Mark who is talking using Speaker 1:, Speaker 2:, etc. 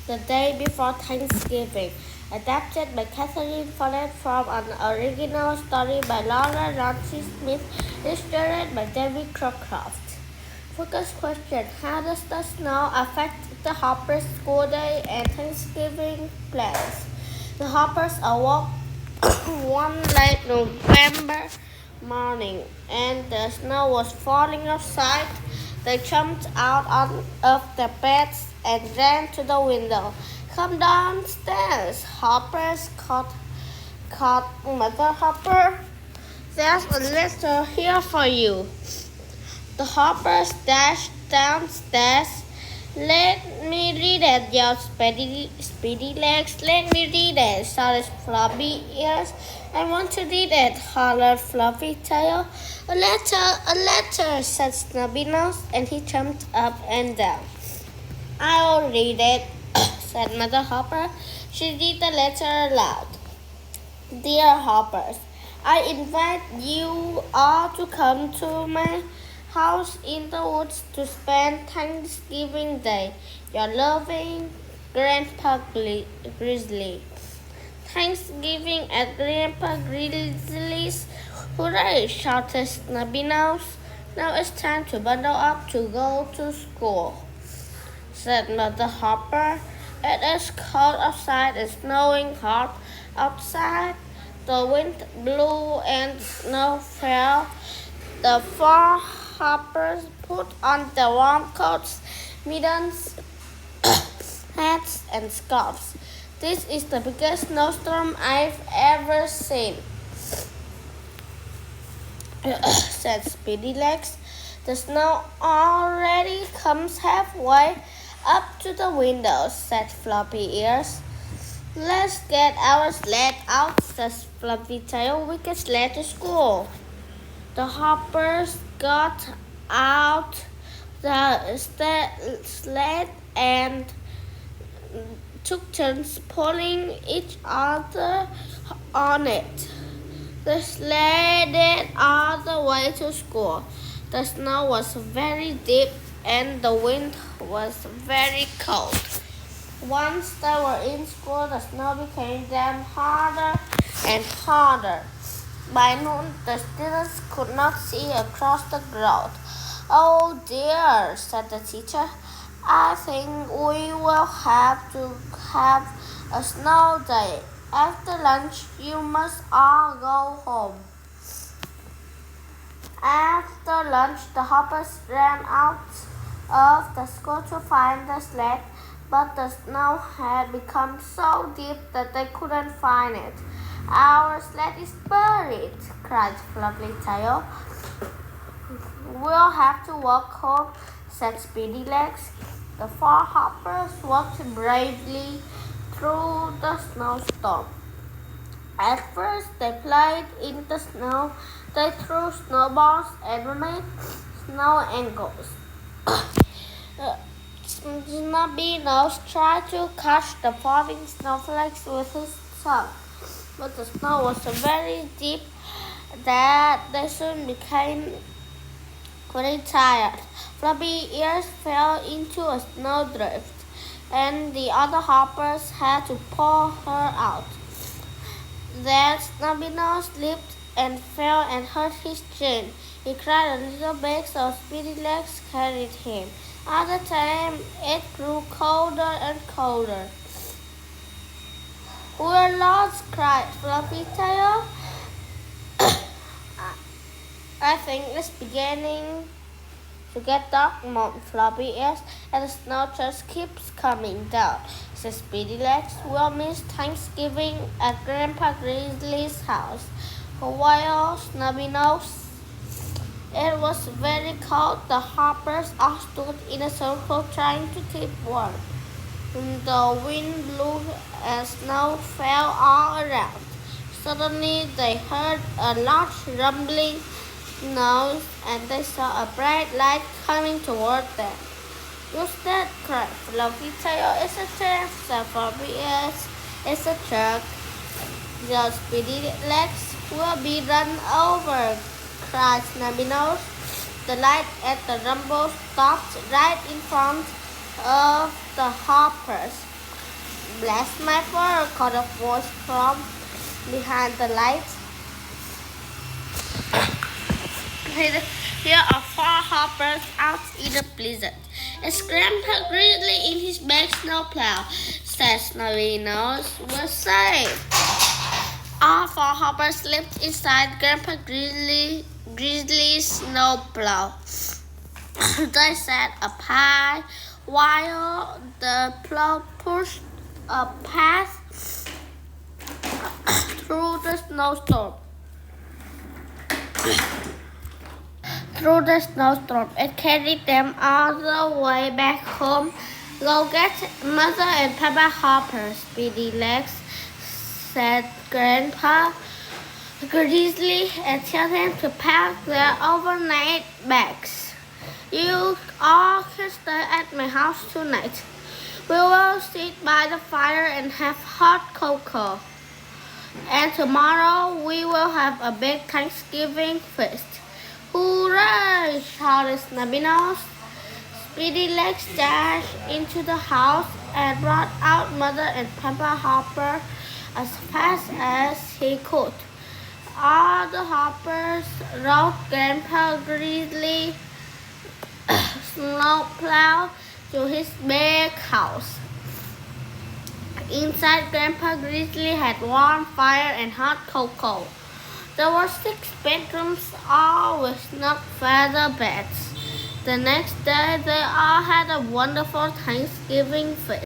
Speaker 1: The Day Before Thanksgiving, adapted by Catherine Follett from an original story by Laura Nancy Smith, illustrated by David Crowcroft. Focus question: how does the snow affect the Hoppers' school day and Thanksgiving plans? The Hoppers awoke one late November morning and the snow was falling outside. They jumped out of their beds and ran to the window. Come downstairs, Hoppers caught Mother Hopper. There's a letter here for you. The Hoppers dashed downstairs. Let me read it, your speedy legs. Let me read it, shouted Floppy Ears. I want to read it, hollered Fluffy Tail. A letter, said Snubby Nose, and he jumped up and down. I'll read it, said Mother Hopper. She read the letter aloud. Dear Hoppers, I invite you all to come to my house in the woods to spend Thanksgiving Day. Your loving Grandpa Grizzly. Thanksgiving at Grandpa Grizzly's. Hooray! Shouted Snubby Nose. Now it's time to bundle up to go to school, said Mother Hopper. It is cold outside and snowing hard outside. The wind blew and snow fell. The four Hoppers put on their warm coats, mittens, hats, and scarves. This is the biggest snowstorm I've ever seen, said Speedy Legs. The snow already comes halfway up to the windows, said Floppy Ears. Let's get our sled out, says Fluffy Tail. We can sled to school. The Hoppers got out the sled and took turns pulling each other on it. They sledded all the way to school. The snow was very deep and the wind was very cold. Once they were in school, the snow became them harder and harder. By noon, the students could not see across the road. Oh dear, said the teacher. I think we will have to have a snow day. After lunch, you must all go home. After lunch, the Hoppers ran out of the school to find the sled, but the snow had become so deep that they couldn't find it. Our sled is buried, cried Fluffy Tail. We'll have to walk home, said Speedy Legs. The four Hoppers walked bravely through the snowstorm. At first, they played in the snow. They threw snowballs and made snow angles. Snubby Nose tried to catch the falling snowflakes with his tongue, but the snow was so very deep that they soon became very tired. Floppy Ears fell into a snowdrift, and the other Hoppers had to pull her out. Then Snubby Nose slipped and fell and hurt his chin. He cried a little bit, so Speedy Legs carried him. All the time it grew colder and colder. We're lost, cried Fluffy Tail. I think it's beginning to get dark, moaned Floppy Ears, and the snow just keeps coming down, said Speedy Legs. We'll miss Thanksgiving at Grandpa Grizzly's house. While Snubby Nose. It was very cold. The Hoppers all stood in a circle trying to keep warm. The wind blew and snow fell all around. Suddenly they heard a large rumbling noise and they saw a bright light coming toward them. What's that? Cried Fluffy Tail. It's a truck, said Floppy Ears. It's a truck. The Speedy Legs will be run over, cried Snubby Nose. The light at the rumble stopped right in front of the Hoppers. Bless my father, caught a voice from behind the light. Here are four hoppers out in the blizzard. It's Grandpa Grizzly in his big snowplow, said Snowy Nose. We're safe. All four hoppers lived inside Grandpa Grizzly's snowplow. They sat up high while the plow pushed a path through the snowstorm. It carried them all the way back home. Go get Mother and Papa Hopper, Speedy Legs, said Grandpa Grizzly, and tell them to pack their overnight bags. You all can stay at my house tonight. We will sit by the fire and have hot cocoa. And tomorrow we will have a big Thanksgiving feast. Hooray! shouted Snubby Nose. Speedy Legs dashed into the house and brought out Mother and Papa Hopper as fast as he could. All the hoppers rode Grandpa Grizzly snowplow to his big house. Inside, Grandpa Grizzly had warm fire and hot cocoa. There were 6 bedrooms, all with snug feather beds. The next day, they all had a wonderful Thanksgiving feast.